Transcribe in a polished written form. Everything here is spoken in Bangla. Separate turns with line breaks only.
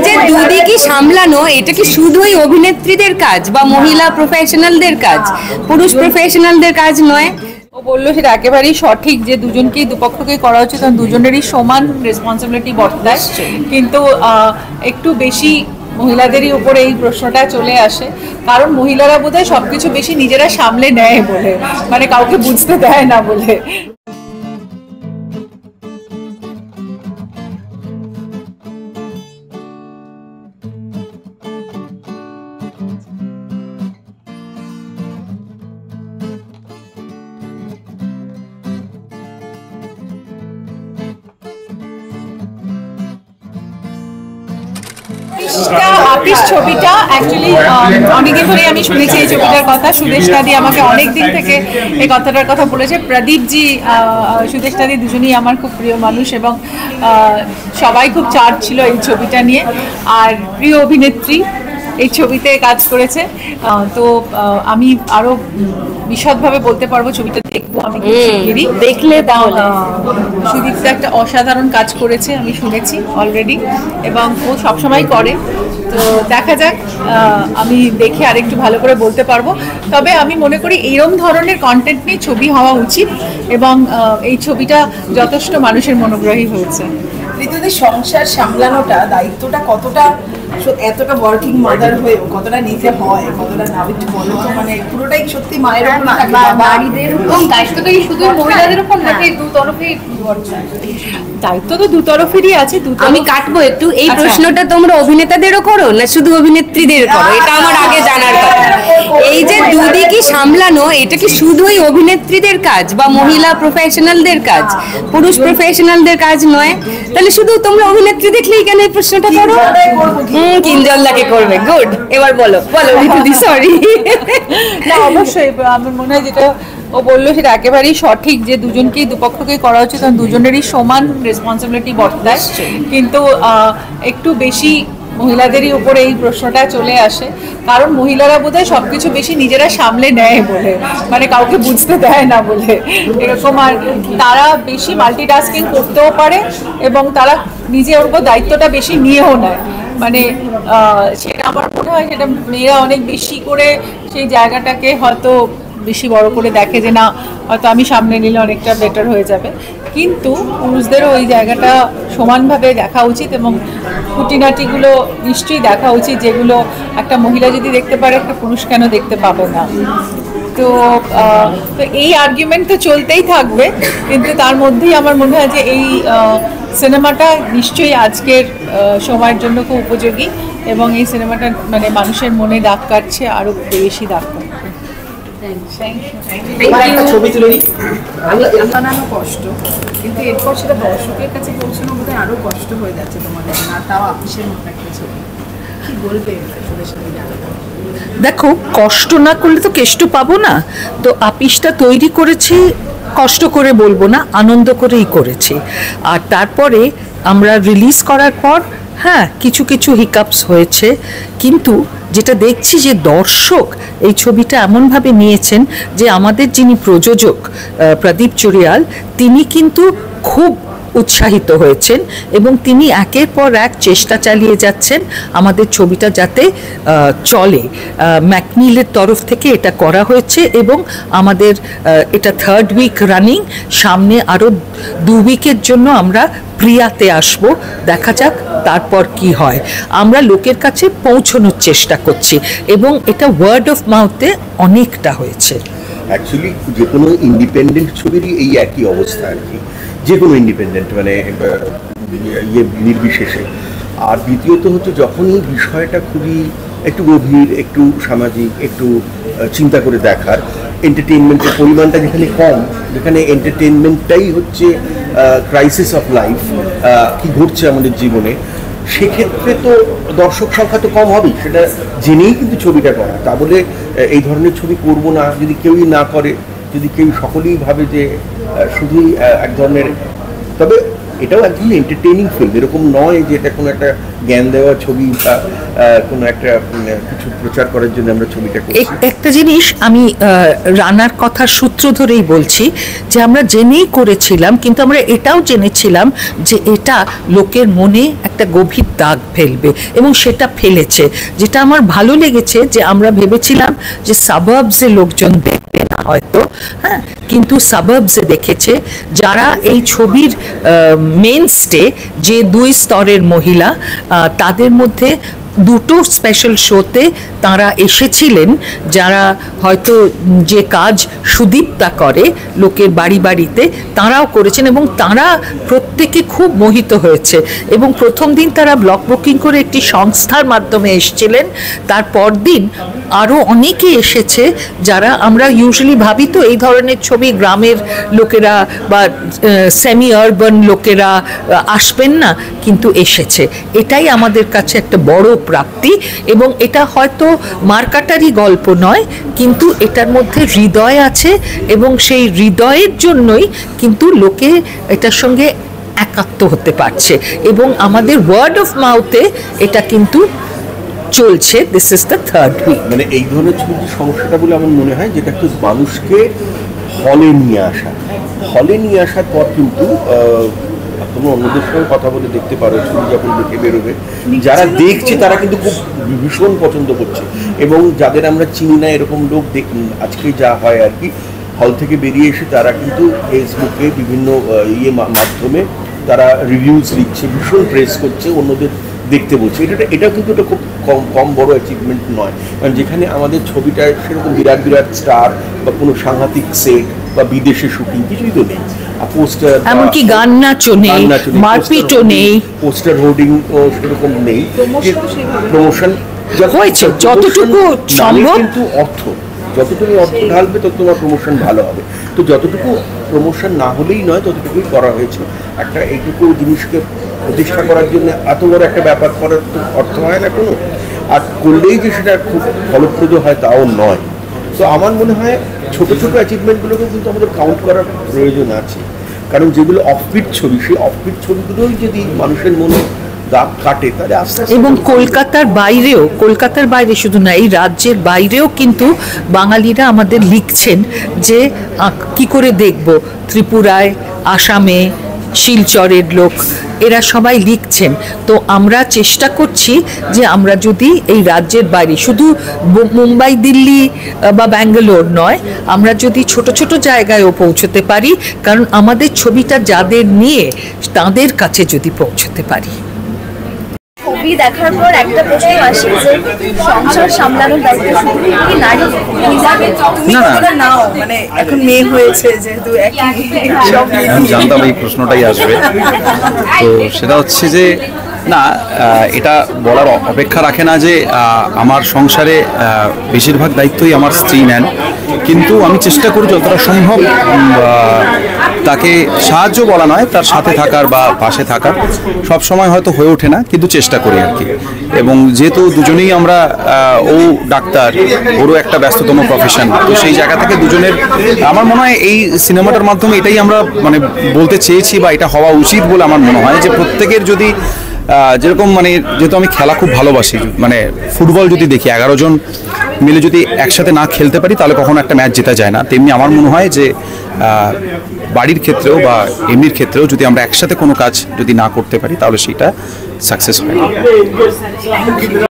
যে দুদিকে সামলানো, এটা কি শুধুই অভিনেত্রীদের কাজ বা মহিলা প্রফেশনালদের কাজ, পুরুষ প্রফেশনালদের কাজ নয়?
ও বললো সেটা একেবারেই সঠিক যে দুজনকেই দুপক্ষকেই করা উচিত, কারণ দুজনেরই সমান রেসপন্সিবিলিটি বর্তায়, কিন্তু একটু বেশি মহিলাদেরই উপরে এই প্রশ্নটা চলে আসে, কারণ মহিলারা বোধহয় সবকিছু বেশি নিজেরা সামলে নেয় বলে, মানে কাউকে বুঝতে দেয় না বলে। আপিস ছবিটা অ্যাকচুয়ালি অনেকদিন ধরে আমি শুনেছি এই ছবিটার কথা। সুদেশ দাদি আমাকে অনেক দিন থেকে এই কথাটার কথা বলেছে। প্রদীপজি, সুদেশ দাদি দুজনেই আমার খুব প্রিয় মানুষ এবং সবাই খুব চার্জ ছিল এই ছবিটা নিয়ে। আর প্রিয় অভিনেত্রী এই ছবিতে কাজ করেছে, তো আমি আরো বিশদভাবে বলতে পারবো। ছবিটা দেখবো আমি, দেখলে তাহলে। সুদীপ্তা একটা অসাধারণ কাজ করেছে আমি শুনেছি অলরেডি, এবং ও সবসময় করে, তো দেখা যাক, আমি দেখে আরেকটু ভালো করে বলতে পারবো। তবে আমি মনে করি এইরকম ধরনের কন্টেন্ট নিয়ে ছবি হওয়া উচিত, এবং এই ছবিটা যথেষ্ট মানুষের মনোগ্রাহী হয়েছে।
ঋতুদের সংসার সামলানোটা, দায়িত্বটা কতটা, এতটা ওয়ার্কিং মাদার হয়েও কতটা নিতে হয়, কতটা না, একটু বলো তো। মানে পুরোটাই সত্যি মায়ের উপর থাকে, বাড়িদের উপর দায়িত্বটা কি শুধু মহিলাদের উপর নাকি দুতরফেই?
দায়িত্ব তো দুতরফেরই আছে।
আমি কাটবো একটু, এই প্রশ্নটা তোমরা অভিনেতাদেরও করো না শুধু অভিনেত্রীদের করো? এটা আমার আগে জানার কথা। এই যে দুদিকে সামলানো, এটা কি শুধুই অভিনেত্রীদের কাজ বা মহিলা প্রফেশনালদের কাজ, পুরুষ প্রফেশনালদের কাজ নয়? তাহলে শুধু তোমরা অভিনেত্রী দেখলেই কেন এই প্রশ্নটা করো? কিঞ্জলদাকে করবে। গুড, এবার বলো বলো ঋতুদি। সরি।
না, অবশ্যই আমার মনে হয় যেটা ও বললো সেটা একেবারেই সঠিক যে দুজনকেই দুপক্ষকেই করা উচিত, কারণ দুজনেরই সমান রেসপন্সিবিলিটি বর্তায়, কিন্তু একটু বেশি মহিলাদেরই উপরে এই প্রশ্নটা চলে আসে, কারণ মহিলারা বোধহয় সবকিছু বেশি নিজেরা সামলে নেয় বলে, মানে কাউকে বুঝতে দেয় না বলে এরকম। আর তারা বেশি মাল্টিটাস্কিং করতেও পারে এবং তারা নিজে ওর উপর দায়িত্বটা বেশি নিয়েও নেয়। মানে সেটা আমার মনে হয় সেটা মেয়েরা অনেক বেশি করে সেই জায়গাটাকে হয়তো বেশি বড় করে দেখে যে না, হয়তো আমি সামনে নিলে অনেকটা বেটার হয়ে যাবে, কিন্তু পুরুষদেরও ওই জায়গাটা সমানভাবে দেখা উচিত এবং খুঁটিনাটিগুলো নিশ্চয়ই দেখা উচিত, যেগুলো একটা মহিলা যদি দেখতে পারে একটা পুরুষ কেন দেখতে পাবে না। তো এই আর্গুমেন্ট তো চলতেই থাকবে, কিন্তু তার মধ্যেই আমার মনে হয় যে এই সিনেমাটা নিশ্চয়ই আজকের সময়ের জন্য খুব উপযোগী, এবং এই সিনেমাটা মানে মানুষের মনে দাগ কাটছে, আরো বেশি দাগ কাটছে।
বানানো কষ্ট, কিন্তু এরপর সেটা দর্শকের কাছে পৌঁছানো বোধহয় আরো কষ্ট হয়ে যাচ্ছে তোমাদের, আর তাও আপিসের মতো একটা ছবি। কি বলবে?
দেখো, কষ্ট না করলে তো কেষ্ট পাবো না। তো আপিসটা তৈরি করেছি, কষ্ট করে বলবো না, আনন্দ করেই করেছি। আর তারপরে আমরা রিলিজ করার পর হ্যাঁ কিছু কিছু হিকআপস হয়েছে, কিন্তু যেটা দেখছি যে দর্শক এই ছবিটা এমনভাবে নিয়েছেন যে আমাদের যিনি প্রযোজক প্রদীপ চুরিয়াল, তিনি কিন্তু খুব উৎসাহিত হয়েছেন এবং তিনি একের পর এক চেষ্টা চালিয়ে যাচ্ছেন আমাদের ছবিটা যাতে চলে। ম্যাকনিলের তরফ থেকে এটা করা হয়েছে এবং আমাদের এটা 3rd উইক রানিং। সামনে আরও 2 উইকের জন্য আমরা প্রিয়াতে আসব, দেখা যাক তারপর কি হয়। আমরা লোকের কাছে পৌঁছানোর চেষ্টা করছি এবং এটা ওয়ার্ড অফ মাউথে অনেকটা হয়েছে।
অ্যাকচুয়ালি যে কোনো ইন্ডিপেন্ডেন্ট ছবিরই এই একই অবস্থা আর কি, যে কোনো ইন্ডিপেন্ডেন্ট মানে নির্বিশেষে। আর দ্বিতীয়ত হচ্ছে যখনই বিষয়টা খুবই একটু গভীর, একটু সামাজিক, একটু চিন্তা করে দেখার, এন্টারটেইনমেন্টের পরিমাণটা যেখানে কম, যেখানে এন্টারটেইনমেন্টটাই হচ্ছে ক্রাইসিস অফ লাইফ, কি ঘটছে আমাদের জীবনে, সেক্ষেত্রে তো দর্শক সংখ্যা তো কম হবেই, সেটা জেনেই কিন্তু ছবিটা করা। তা বলে এই ধরনের ছবি করব না যদি কেউই না করে, যদি কেউ সকলেই ভাবে যে শুধুই এক ধরনের। তবে এটাও একদম এন্টারটেইনিং ফিল্ম, এরকম নয় যে এটা কোনো একটা জ্ঞান দেওয়া ছবি বা কোনো একটা কিছু প্রচার করার জন্য আমরা ছবিটা করছি।
একটা জিনিস আমি রানার কথার সূত্র ধরেই বলছি যে আমরা জেনেই করেছিলাম, কিন্তু আমরা এটাও জেনেছিলাম যে এটা লোকের মনে একটা গভীর দাগ ফেলবে, এবং সেটা ফেলেছে। যেটা আমার ভালো লেগেছে যে আমরা ভেবেছিলাম যে সাবার্বসে লোকজন দেখবে না হয়তো, হ্যাঁ, কিন্তু সাবার্বসে দেখেছে যারা এই ছবির মেইনস্টে যে 2 স্তরের মহিলা, তাদের মধ্যে দুটো স্পেশাল শোতে তারা এসেছিলেন, যারা হয়তো যে কাজ সুদীপ্তা করে লোকের বাড়ি বাড়িতে তারাও করেছেন, এবং তারা প্রত্যেকে খুব মোহিত হয়েছে। এবং প্রথম দিন তারা ব্লক বুকিং করে একটি সংস্থার মাধ্যমে এসেছিলেন, তারপর দিন আরও অনেকে এসেছে যারা আমরা ইউজুয়ালি ভাবি তো এই ধরনের ছবি গ্রামের লোকেরা বা সেমি আরবান লোকেরা আসবেন না, কিন্তু এসেছে। এটাই আমাদের কাছে একটা বড় প্রাপ্তি, এবং এটা হয়তো মার্কাটারি গল্প নয়, কিন্তু এটার মধ্যে হৃদয় আছে, এবং সেই হৃদয়ের জন্যই কিন্তু লোকে এটার সঙ্গে একাত্ম হতে পারছে, এবং আমাদের ওয়ার্ড অফ মাউথে এটা কিন্তু চলছে। This is the third week.
মানে এই ধরনের ছবির সমস্যাটা বলে আমার মনে হয় যেটা একটু মানুষকে হলে নিয়ে আসার পর কিন্তু তোমরা অন্যদের সঙ্গে কথা বলে দেখতে পারো, ছবি যখন দেখে বেরোবে যারা দেখছে তারা কিন্তু খুব ভীষণ পছন্দ করছে, এবং যাদের আমরা চিনি না এরকম লোক আজকে যা হয় আর কি, হল থেকে বেরিয়ে এসে তারা কিন্তু ফেসবুকে বিভিন্ন মাধ্যমে তারা রিভিউজ লিখছে, ভীষণ প্রেস করছে, অন্যদের দেখতে বলছে। এটাও কিন্তু এটা খুব কম বড় অ্যাচিভমেন্ট নয়, কারণ যেখানে আমাদের ছবিটা সেরকম বিরাট স্টার বা কোনো সাংঘাতিক সেট বা বিদেশে শুটিং কিছুই তো নেই, পোস্টার
এমনকি গান নাচও নেই, মারপিটও নেই,
পোস্টার হোর্ডিং ও সেরকম নেই, প্রমোশন
হয়েছে যতটুকু সম্ভব,
কিন্তু যতটুকু অর্থ ঢালবে তত তোমার প্রমোশন ভালো হবে। তো যতটুকু প্রমোশন না হলেই নয় ততটুকুই করা হয়েছে। একটা এইটুকু জিনিসকে প্রতিষ্ঠা করার জন্য এত বড় একটা ব্যাপার করার তো অর্থ হয় না কোনো, আর করলেই যে সেটা খুব ফলপ্রদ হয় তাও নয়। তো আমার মনে হয় ছোট অ্যাচিভমেন্টগুলোকে কিন্তু আমাদের কাউন্ট করার প্রয়োজন আছে, কারণ যেগুলো অফবিট ছবি, সেই অফবিট ছবিগুলোই যদি মানুষের মনে দাগ কাটে তাহলে আস্তে আস্তে।
এবং কলকাতার বাইরে শুধু না, এই রাজ্যের বাইরেও কিন্তু বাঙালিরা আমাদের লিখছেন যে কি করে দেখব, ত্রিপুরায়, আসামে, শিলচরের লোক এরা সবাই লিখছেন। তো আমরা চেষ্টা করছি যে আমরা যদি এই রাজ্যের বাইরে শুধু মুম্বাই, দিল্লি বা ব্যাঙ্গালোর নয়, আমরা যদি ছোট জায়গায়ও পৌঁছতে পারি, কারণ আমাদের ছবিটা যাদের নিয়ে তাদের কাছে যদি পৌঁছতে পারি।
ছবি দেখার পর একটা প্রশ্ন আসে যে সংসার সামলানোর দায়িত্ব শুধু কি নারী?
নাও মানে এখন মেয়ে হয়েছে যেহেতু
আমি জানতাম এই প্রশ্নটাই আসবে। তো সেটা হচ্ছে যে না, এটা বলার অপেক্ষা রাখে না যে আমার সংসারে বেশিরভাগ দায়িত্বই আমার স্ত্রী নেন, কিন্তু আমি চেষ্টা করি যতটা সম্ভব তাকে সাহায্য বলা নয়, তার সাথে থাকার বা পাশে থাকার। সব সময় হয়তো হয়ে ওঠে না, কিন্তু চেষ্টা করি আর কি। এবং যেহেতু দুজনেই আমরা, ও ডাক্তার, ওরও একটা ব্যস্ততম প্রফেশন, তো সেই জায়গা থেকে দুজনের আমার মনে হয় এই সিনেমাটার মাধ্যমে এটাই আমরা মানে বলতে চেয়েছি, বা এটা হওয়া উচিত বলে আমার মনে হয় যে প্রত্যেকের যদি যেরকম মানে, যেহেতু আমি খেলা খুব ভালোবাসি, মানে ফুটবল যদি দেখি 11 জন মিলে যদি একসাথে না খেলতে পারি তাহলে কখনো একটা ম্যাচ জেতা যায় না, তেমনি আমার মনে হয় যে বাড়ির ক্ষেত্রেও বা এমনির ক্ষেত্রেও যদি আমরা একসাথে কোনো কাজ যদি না করতে পারি তাহলে সেটা সাকসেস হয় না।